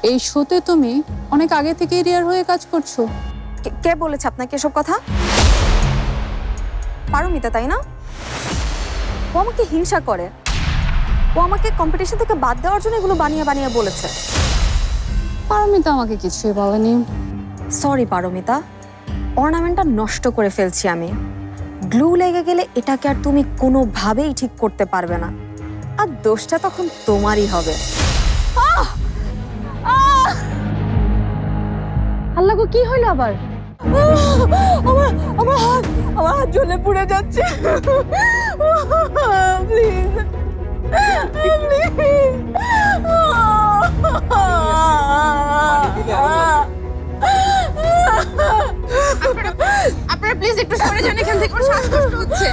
এই শোতে তুমি অনেক আগে থেকেই রিয়ার হয়ে কাজ করছো। কে বলেছে আপনাকে এসব কথা? পারমিতা, তাই না? ও আমাকে হিংসা করে। ও আমাকে কম্পিটিশন থেকে বাদ দেওয়ার জন্য এগুলো বানিয়ে বানিয়ে বলেছে। পারমিতা আমাকে কিছুই বলেনি। সরি পারমিতা, অর্নামেন্টটা নষ্ট করে ফেলছি আমি। গ্লু লেগে গেলে এটাকে আর তুমি কোনোভাবেই ঠিক করতে পারবে না, আর দোষটা তখন তোমারই হবে। আল্লাহ গো, কি হইলো আবার? আমার হাত জ্বলে পুড়ে যাচ্ছে। প্লিজ আপনারা প্লিজ একটু সরে যান এখান থেকে, শ্বাসকষ্ট হচ্ছে।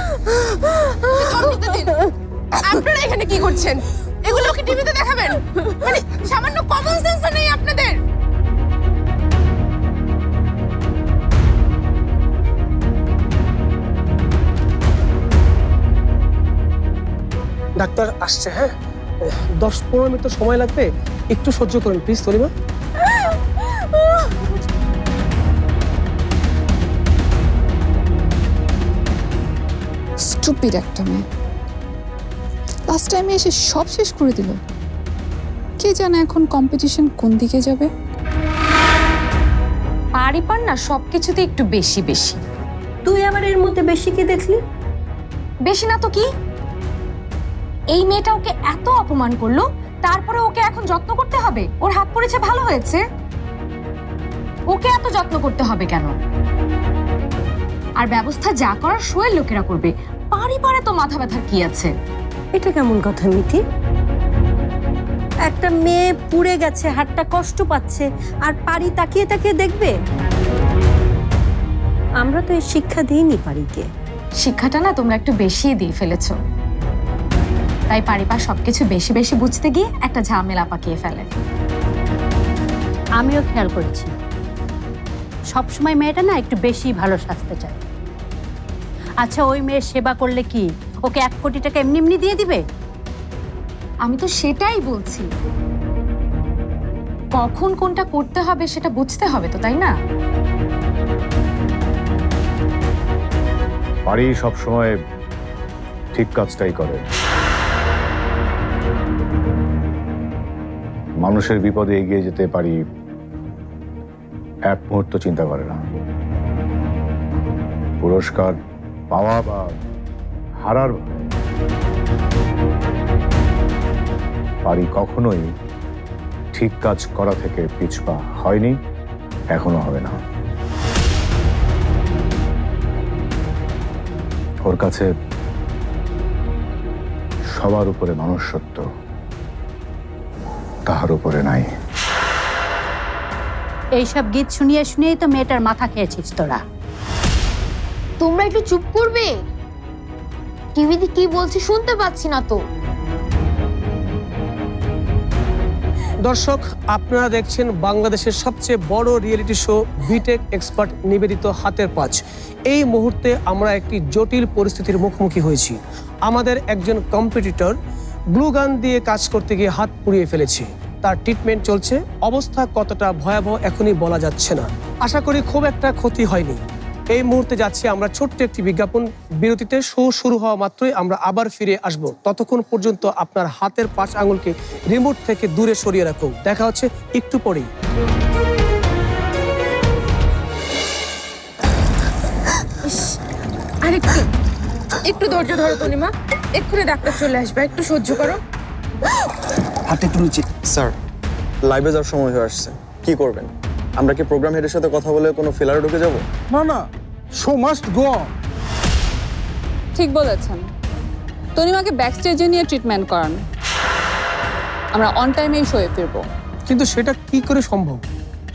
আপনারা এখানে কি করছেন? এগুলো কি টিভিতে দেখাবেন? মানে সামান্য কমন সেন্সও নেই আপনাদের। ডাক্তার আসছে, হ্যাঁ 10-15 মিনিট তো সময় লাগবে, একটু সহ্য করুন প্লিজ তনিমা। স্টুপিড একটা মেয়ে, লাস্ট টাইমে এসে সব শেষ করে দিল। কে জানে এখন কম্পিটিশন কোন দিকে যাবে। পারিপার না সবকিছুতে একটু বেশি বেশি। তুই আবার এর মধ্যে বেশি কি দেখলি? বেশি না তো কি, এই মেয়েটা ওকে এত অপমান করলো, তারপরে ওকে এখন যত্ন করতে হবে? ওর হাত পড়েছে ভালো হয়েছে, ওকে এত যত্ন করতে হবে কেন? আর ব্যবস্থা যা করার শোয়ের লোকেরা করবে, পারিপারে তো মাথা ব্যথার কি আছে? এটা কেমন কথা মিঠি? একটা মেয়ে পুড়ে গেছে, হাতটা কষ্ট পাচ্ছে, আর পারি তাকিয়ে তাকিয়ে দেখবে? আমরা তো এই শিক্ষা দিইনি পারিকে। শিক্ষাটা না তোমরা একটু বেশি দিয়ে ফেলেছো, তাই পারিপার সবকিছু বেশি বেশি বুঝতে গিয়ে একটা ঝামেলা পাকিয়ে ফেলে। আমিও খেয়াল করেছি, সবসময় মেয়েটা না একটু বেশি ভালো সাজতে চায়। আচ্ছা, ওই মেয়ের সেবা করলে কি ওকে 1 কোটি টাকা এমনি এমনি দিয়ে দিবে? আমি তো সেটাই বলছি, কখন কোনটা করতে হবে সেটা বুঝতে হবে তো, তাই না? পারি সব সময় ঠিক কাজটাই করে। মানুষের বিপদে এগিয়ে যেতে পারি এক মুহূর্ত চিন্তা করে না। পুরস্কার পাওয়া বা হারার পারি কখনোই ঠিক কাজ করা থেকে পিছপা হয়নি, এখনো হবে না। ওর কাছে সবার উপরে মনুষ্যত্ব, তাহার উপরে নাই। এইসব গীত শুনিয়ে শুনিয়েই তো মেয়েটার মাথা খেয়েছিস তোরা। তোমরা একটু চুপ করবে? টিভিতে কি বলছি শুনতে পাচ্ছি না তো। দর্শক, আপনারা দেখছেন বাংলাদেশের সবচেয়ে বড় রিয়েলিটি শো বিটেক এক্সপার্ট নিবেদিত হাতের পাঁচ। এই মুহূর্তে আমরা একটি জটিল পরিস্থিতির মুখোমুখি হয়েছি। আমাদের একজন কম্পিটিটর গ্লু গান দিয়ে কাজ করতে গিয়ে হাত পুড়িয়ে ফেলেছে। তার ট্রিটমেন্ট চলছে। অবস্থা কতটা ভয়াবহ এখনই বলা যাচ্ছে না। আশা করি খুব একটা ক্ষতি হয়নি। এই মুহূর্তে যাচ্ছি আমরা ছোট্ট একটি বিজ্ঞাপন বিরতিতে। শো শুরু হওয়া মাত্রই আমরা আবার ফিরে আসব। ততক্ষণ পর্যন্ত আপনার হাতের 5 আঙুলকে রিমোট থেকে দূরে সরিয়ে রাখুন। দেখা হচ্ছে একটু পরেই। আরেকটু একটু ধৈর্য ধরো তনিমা, এক্ষুনি ডাক্তার চলে আসবে, একটু সহ্য করো। হাতে একটু নিচে। স্যার, লাইভে যাওয়ার সময় হয়ে আসছে, কি করবেন? আমরা কি প্রোগ্রাম হেডের সাথে কথা বলে কোনো ফেলারে ঢুকে যাব? না না, শো মাস্ট গো অন। ঠিক বলেছেন, তনিমাকে ব্যাকস্টেজে নিয়ে ট্রিটমেন্ট করান। আমরা অন টাইমেই শোয়ে ফিরবো। কিন্তু সেটা কি করে সম্ভব?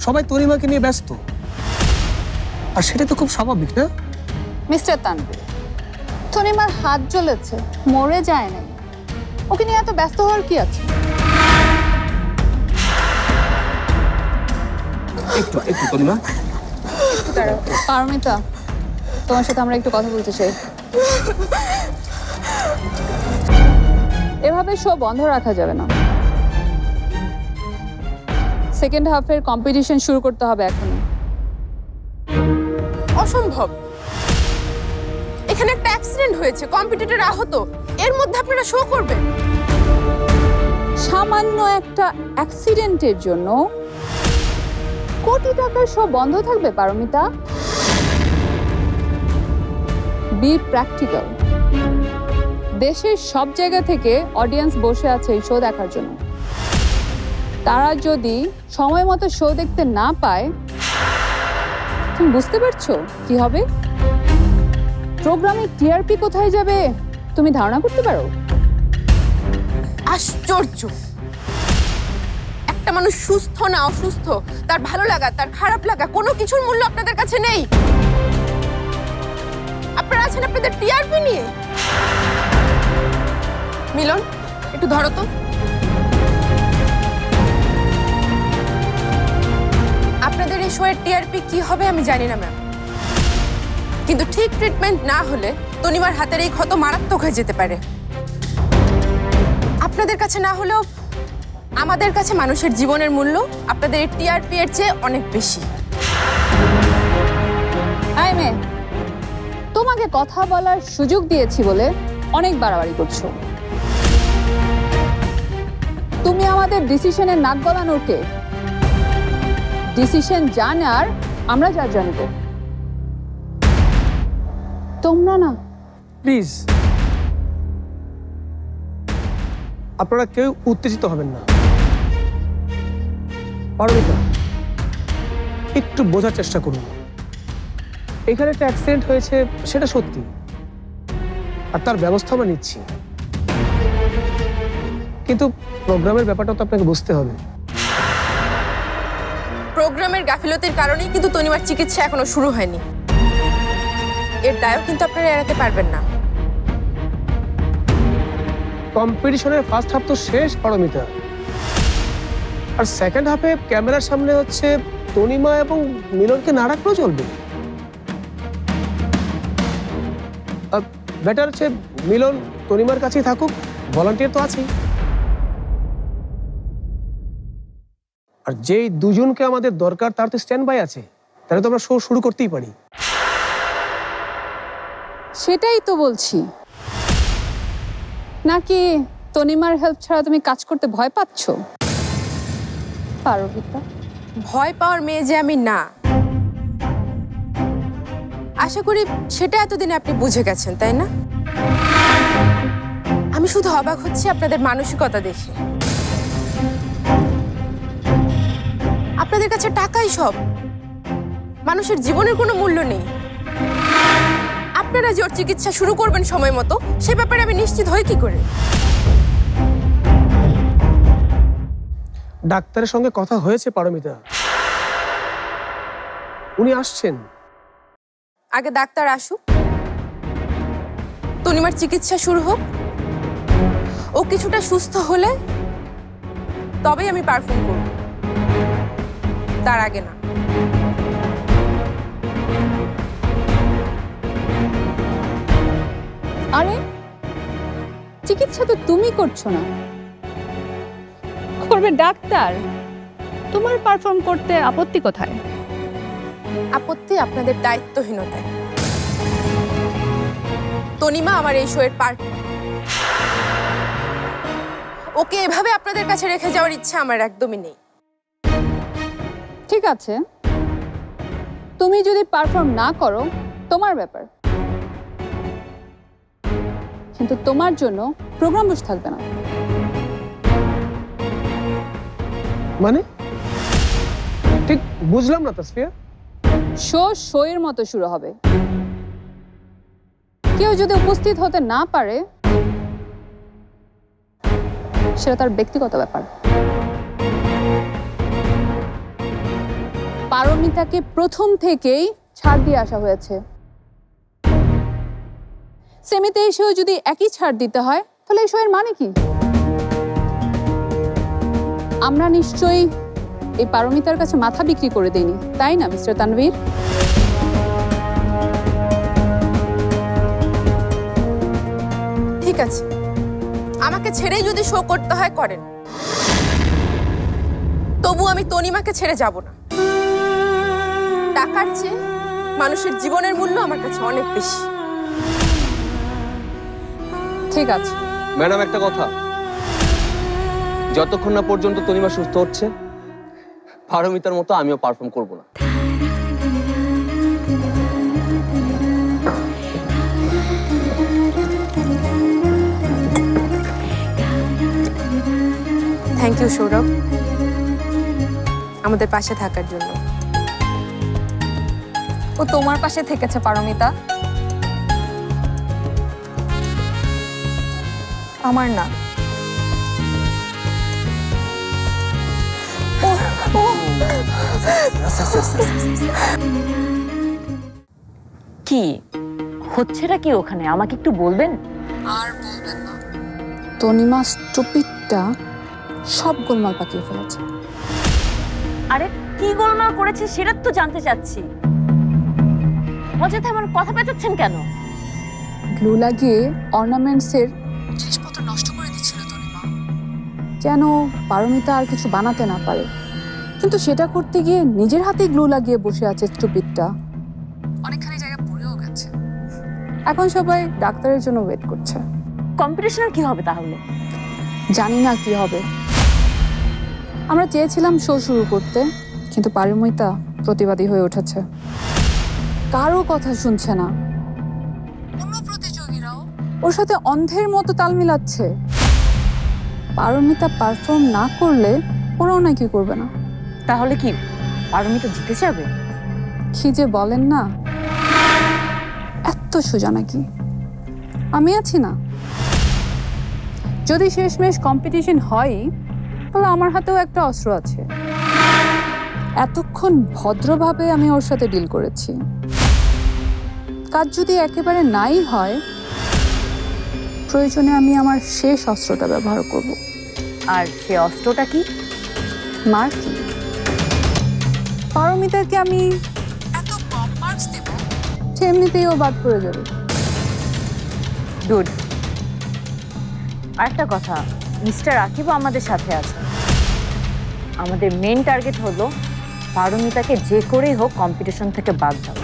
সবাই তনিমাকে নিয়ে ব্যস্ত, আর সেটা তো খুব স্বাভাবিক না? মিস্টার তানভীর, তনিমার হাত জ্বলেছে, মরে যায় নাই। ওকে নিয়ে এত ব্যস্ত হওয়ার কি আছে? একটু একটু তনিমা। পারমিতা, তোমার সাথে আমরা একটু কথা বলতে চাই। এভাবে শো বন্ধ রাখা যাবে না। সেকেন্ড হাফের কম্পিটিশন শুরু করতে হবে এখন। অসম্ভব, এখানে একটা অ্যাক্সিডেন্ট হয়েছে, কম্পিটিটর আহত, এর মধ্যে আপনারা শো করবেন? সামান্য একটা অ্যাক্সিডেন্টের জন্য কোটি টাকার শো বন্ধ থাকবে পারমিতা? B practical. দেশের সব জায়গা থেকে অডিয়েন্স বসে আছে এই শো দেখার জন্য। তারা যদি সময় মতো শো দেখতে না পায়, তুমি বুঝতে পারছো কি হবে? প্রোগ্রামের টিআরপি কোথায় যাবে তুমি ধারণা করতে পারো? আশ্চর্য, একটা মানুষ সুস্থ না অসুস্থ, তার ভালো লাগা তার খারাপ লাগা কোনো কিছুর মূল্য আপনাদের কাছে নেই। আপনারা আছেন আপনাদের টিআরপি নিয়ে। মিলন, একটু ধরো তো। আপনাদের এই শোয়ের টিআরপি কি হবে আমি জানি না ম্যাম, কিন্তু ঠিক ট্রিটমেন্ট না হলে তনিমার হাতের এই ক্ষত মারাত্মক হয়ে যেতে পারে। আপনাদের কাছে না হলেও আমাদের কাছে মানুষের জীবনের মূল্য আপনাদের এই টিআরপি এর চেয়ে অনেক বেশি। আয় মেয়ে, তোমাকে কথা বলার সুযোগ দিয়েছি বলে অনেক বাড়াবাড়ি করছো। তুমি আমাদের ডিসিশনের নাক গলানোর কে? ডিসিশন জানার আমরা যা জানব, তোমরা না। প্লিজ আপনারা কেউ উত্তেজিত হবেন না। পারমিতা, একটু বোঝার চেষ্টা করুন। এখানে একটা অ্যাক্সিডেন্ট হয়েছে, সেটা সত্যি, আর তার ব্যবস্থা আমরা নিচ্ছি, কিন্তু প্রোগ্রামের ব্যাপারটা তো আপনাকে বুঝতে হবে। প্রোগ্রামের গাফিলতির কারণেই কিন্তু তনিমার চিকিৎসা এখনো শুরু হয়নি। এর দায়ও কিন্তু আপনারা এড়াতে পারবেন না। কম্পিটিশনের ফার্স্ট হাফ তো শেষ পারমিতা, আর সেকেন্ড হাফে ক্যামেরার সামনে হচ্ছে তনিমা এবং মিলনকে না রাখলেও চলবে। বেটার হচ্ছে মিলন তনিমার কাছেই থাকুক, ভলান্টিয়ার তো আছেই। আর যেই দুজনকে আমাদের দরকার তার তো স্ট্যান্ড বাই আছে, তাহলে তো আমরা শো শুরু করতেই পারি। সেটাই তো বলছি, নাকি তনিমার হেল্প ছাড়া তুমি কাজ করতে ভয় পাচ্ছ? পারমিতা, ভয় পাওয়ার মেয়ে যে আমি না, আশা করি সেটা এতদিনে আপনি বুঝে গেছেন, তাই না? আমি শুধু অবাক হচ্ছি আপনাদের মানসিকতা দেখে। আপনাদের কাছে টাকাই সব, মানুষের জীবনের কোনো মূল্য নেই। আপনারা যে ওর চিকিৎসা শুরু করবেন সময় মতো, সে ব্যাপারে আমি নিশ্চিত হই কি করে? ডাক্তারের সঙ্গে কথা হয়েছে পারমিতা, উনি আসছেন। আগে ডাক্তার আসুক, তনিমার চিকিৎসা শুরু হোক, ও কিছুটা সুস্থ হলে তবেই আমি পারফর্ম করব, তার আগে না। আরে চিকিৎসা তো তুমি করছো না, করবে ডাক্তার। তোমার পারফর্ম করতে আপত্তি কোথায়? আপত্তি আপনাদের দায়িত্বহীনতায়। তনিমা আমার এই শোয়ের পার্ট, ওকে এভাবে আপনাদের কাছে রেখে যাওয়ার ইচ্ছা আমার একদমই নেই। ঠিক আছে, তুমি যদি পারফর্ম না করো তোমার ব্যাপার, কিন্তু তোমার জন্য প্রোগ্রাম বসে থাকবে না। মানে ঠিক বুঝলাম না তাসফিয়া। শো এর মতো শুরু হবে। কেউ যদি উপস্থিত হতে না পারে সেটা তার ব্যক্তিগত ব্যাপার। পারমিতাকে প্রথম থেকেই ছাড় দিয়ে আসা হয়েছে, সেমিতে এসেও যদি একই ছাড় দিতে হয় তাহলে এই শো এর মানে কি? আমরা নিশ্চয়ই এই পারমিতার কাছে মাথা বিক্রি করে দেইনি, তাই না মিস্টার তানভীর? ঠিক আছে, আমাকে ছেড়েই যদি শো করতে হয় করেন, তবু আমি তনিমাকে ছেড়ে যাব না। টাকার চেয়ে মানুষের জীবনের মূল্য আমার কাছে অনেক বেশি। ঠিক আছে ম্যাডাম, একটা কথা, যতক্ষণ না পর্যন্ত তনিমা সুস্থ হচ্ছে পারমিতার মতো আমিও পারফর্ম করব না। থ্যাংক ইউ সৌরভ, আমাদের পাশে থাকার জন্য। ও তোমার পাশে থেকেছে পারমিতা, আমার না। কি হচ্ছেটা কি ওখানে, আমাকে একটু বলবেন? আর বলবেন না, তনিমা স্টুপিডটা সব গোলমাল পাকিয়ে ফেলেছে। আরে কি গোলমাল করেছে সেটা তো জানতে চাচ্ছি। অযথা এমন কথা পেঁচাচ্ছেন কেন? গ্লু লাগিয়ে অর্নামেন্টসের জিনিসপত্র নষ্ট করে দিচ্ছিল তনিমা, যেন পারমিতা আর কিছু বানাতে না পারে। কিন্তু সেটা করতে গিয়ে নিজের হাতে গ্লু লাগিয়ে বসে আছে স্টুপিডটা। অনেকখানি জায়গা পুড়েও গেছে। এখন সবাই ডাক্তারের জন্য ওয়েট করছে। কম্পিটিশনের কি হবে তাহলে? জানি না কি হবে। আমরা চেয়েছিলাম শো শুরু করতে, কিন্তু পারমিতা প্রতিবাদী হয়ে উঠেছে, কারো কথা শুনছে না। অন্য প্রতিযোগীরাও ওর সাথে অন্ধের মতো তাল মিলাচ্ছে। পারমিতা পারফর্ম না করলে ওরাও নাকি করবে না। তাহলে কি পারমিতা জিতে যাবে? কি যে বলেন না, এত সোজা নাকি? আমি আছি না। যদি শেষমেশ কম্পিটিশন হয় তাহলে আমার হাতেও একটা অস্ত্র আছে। এতক্ষণ ভদ্রভাবে আমি ওর সাথে ডিল করেছি। কাজ যদি একেবারে নাই হয়, প্রয়োজনে আমি আমার শেষ অস্ত্রটা ব্যবহার করব। আর সে অস্ত্রটা কি? মার্কিং। পারমিতাকে আমি এত কম মার্কস দেব যে এমনিতেই ও বাদ পড়ে যাবে। গুড। আরেকটা কথা, মিস্টার আকিবও আমাদের সাথে আছে। আমাদের মেইন টার্গেট হলো পারমিতাকে যে করেই হোক কম্পিটিশন থেকে বাদ দেওয়া।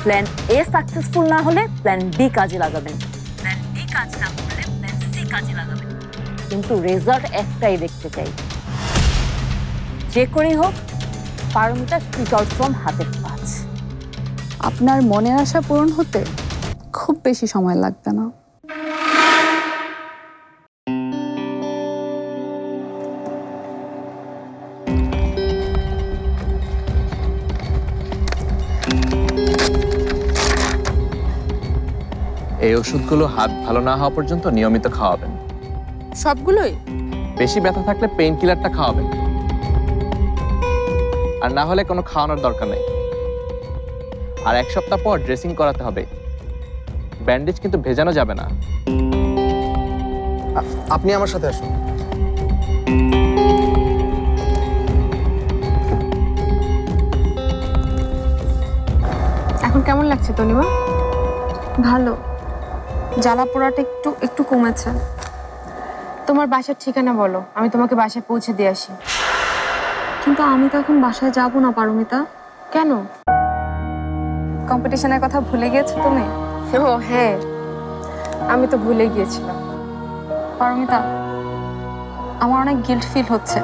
প্ল্যান এ সাকসেসফুল না হলে প্ল্যান বি কাজে লাগাবেন, প্ল্যান বি কাজ না করলে প্ল্যান সি কাজে লাগাবেন। কিন্তু রেজাল্ট একটাই দেখতে চাই, যে করেই হোক পারমিতা কিক আউট ফ্রম হাতের পাঁচ। আপনার মনের আশা পূরণ হতে খুব বেশি সময় লাগবে না। এই ওষুধগুলো হাত ভালো না হওয়া পর্যন্ত নিয়মিত খাওয়াবেন। সবগুলোই? বেশি ব্যথা থাকলে পেইন কিলারটা খাওয়াবেন, আর না হলে কোনো খাওয়ানোর দরকার নেই। আর 1 সপ্তাহ পর ড্রেসিং করাতে হবে। ব্যান্ডেজ কিন্তু ভেজানো যাবে না। আপনি আমার সাথে আসুন। এখন কেমন লাগছে তনিমা? ভালো, জ্বালা পোড়াটা একটু একটু কমেছে। তোমার বাসার ঠিকানা বলো, আমি তোমাকে বাসায় পৌঁছে দিয়ে আসি। কিন্তু আমি তো এখন বাসায় যাব না পারমিতা। কেন? কম্পিটিশনের কথা ভুলে গিয়েছো তুমি? ও হ্যাঁ, আমি তো ভুলে গিয়েছিলাম। পারমিতা, আমার অনেক গিল্ট ফিল হচ্ছে।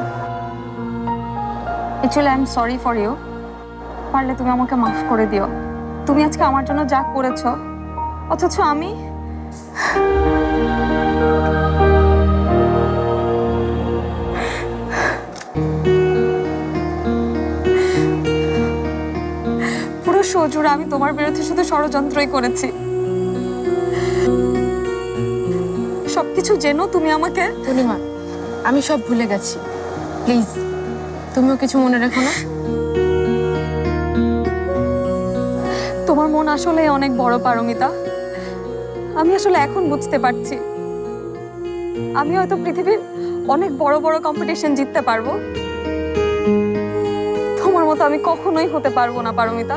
Actually I am sorry for you. পারলে তুমি আমাকে মাফ করে দিও। তুমি আজকে আমার জন্য যা করেছো, অথচ আমি পুরো শো জুড়ে আমি তোমার বিরুদ্ধে শুধু ষড়যন্ত্রই করেছি। সবকিছু জেনো তুমি আমাকে। তনিমা, আমি সব ভুলে গেছি, প্লিজ তুমিও কিছু মনে রেখো না। তোমার মন আসলে অনেক বড় পারমিতা। আমি আসলে এখন বুঝতে পারছি আমি হয়তো পৃথিবীর অনেক বড় বড় কম্পিটিশন জিততে পারবো, তোমার মতো আমি কখনোই হতে পারবো না পারমিতা।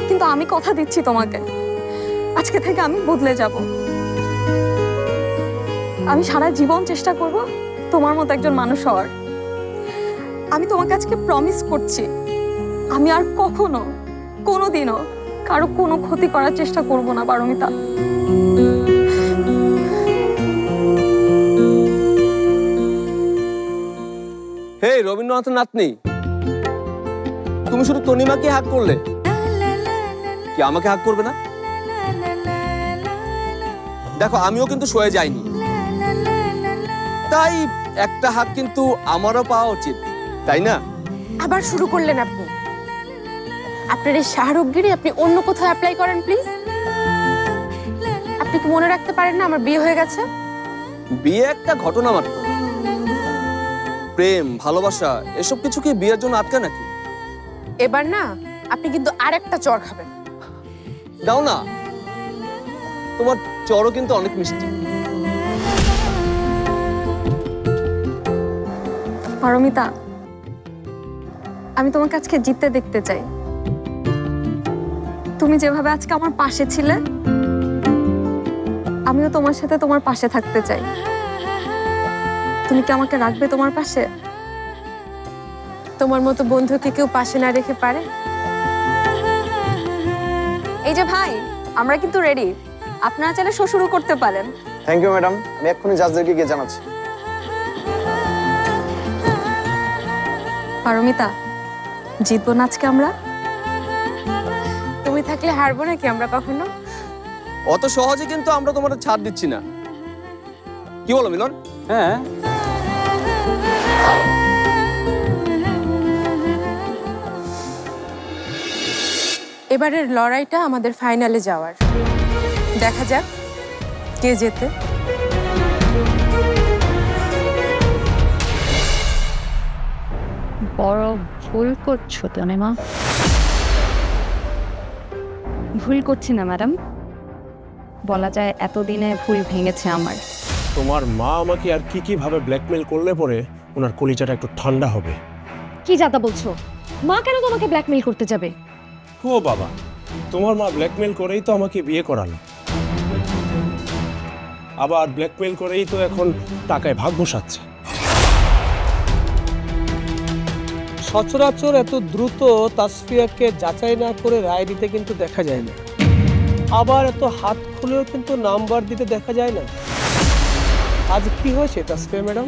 কিন্তু আমি কথা দিচ্ছি তোমাকে, আজকে থেকে আমি বদলে যাব। আমি সারা জীবন চেষ্টা করব তোমার মতো একজন মানুষ হওয়ার। আমি তোমাকে আজকে প্রমিস করছি, আমি আর কখনো কোনোদিনও কারো কোনো ক্ষতি করার চেষ্টা করব না পারমিতা। হে রবীন্দ্রনাথের নাতনি, তুমি শুধু তনিমাকে হাক করলে, কি আমাকে হাক করবে না? দেখো আমিও কিন্তু সয়ে যাইনি, তাই একটা হাক কিন্তু আমারও পাওয়া উচিত, তাই না? আবার শুরু করলেন আপনি। আপনার এই শাহরুখগিরি আপনি অন্য কোথাও অ্যাপ্লাই করেন প্লিজ। আপনি কি মনে রাখতে পারেন না আমার বিয়ে হয়ে গেছে? বিয়ে একটা ঘটনা মাত্র। প্রেম, ভালোবাসা এসব কিছু কি বিয়ের জন্য আটকা নাকি? এবার না আপনি কিন্তু আরেকটা চড় খাবেন। দাও না, তোমার চড়ও কিন্তু অনেক মিষ্টি। পারমিতা, আমি তোমাকে আজকে জিততে দেখতে চাই। তুমি যেভাবে আজকে আমার পাশে ছিলে, আমিও তোমার সাথে তোমার পাশে থাকতে চাই। তুমি কি আমাকে রাখবে তোমার পাশে? তোমার মতো বন্ধুকে কেউ পাশে না রেখে পারে? এই যে ভাই, আমরা কিন্তু রেডি, আপনারা চাইলে শো শুরু করতে পারেন। থ্যাংক ইউ ম্যাডাম, আমি এক্ষুনি জাজদেরকে গিয়ে জানাচ্ছি। পারমিতা, জিতবো না আজকে আমরা? তুমি থাকলে হারবো নাকি আমরা কখনো? অত সহজে কিন্তু আমরা তোমাদের ছাড় দিচ্ছি না, কি বলো মিলন? হ্যাঁ, এবারের লড়াইটা আমাদের ফাইনালে যাওয়ার। দেখা যাক কে জেতে। বড় ভুল করছো তনিমা। ভুল করছি না ম্যাডাম, বলা যায় এতদিনে ভুল ভেঙেছে আমার। তোমার মা আমাকে আর কি ভাবে ব্ল্যাকমেল করলে পরে ওনার কলিজাটা একটু ঠান্ডা হবে। কি যাতা বলছো? মা কেন তোমাকে ব্ল্যাকমেল করতে যাবে? ও বাবা, তোমার মা ব্ল্যাকমেল করেই তো আমাকে বিয়ে করালো, আবার ব্ল্যাকমেল করেই তো এখন টাকায় ভাগ বসাচ্ছে। সচরাচর এত দ্রুত তাসফিয়াকে যাচাই না করে রায় দিতে কিন্তু দেখা যায় না, আবার এত হাত খুলেও কিন্তু নাম্বার দিতে দেখা যায় না। আজ কি হয়েছে তাসফিয়া ম্যাডাম?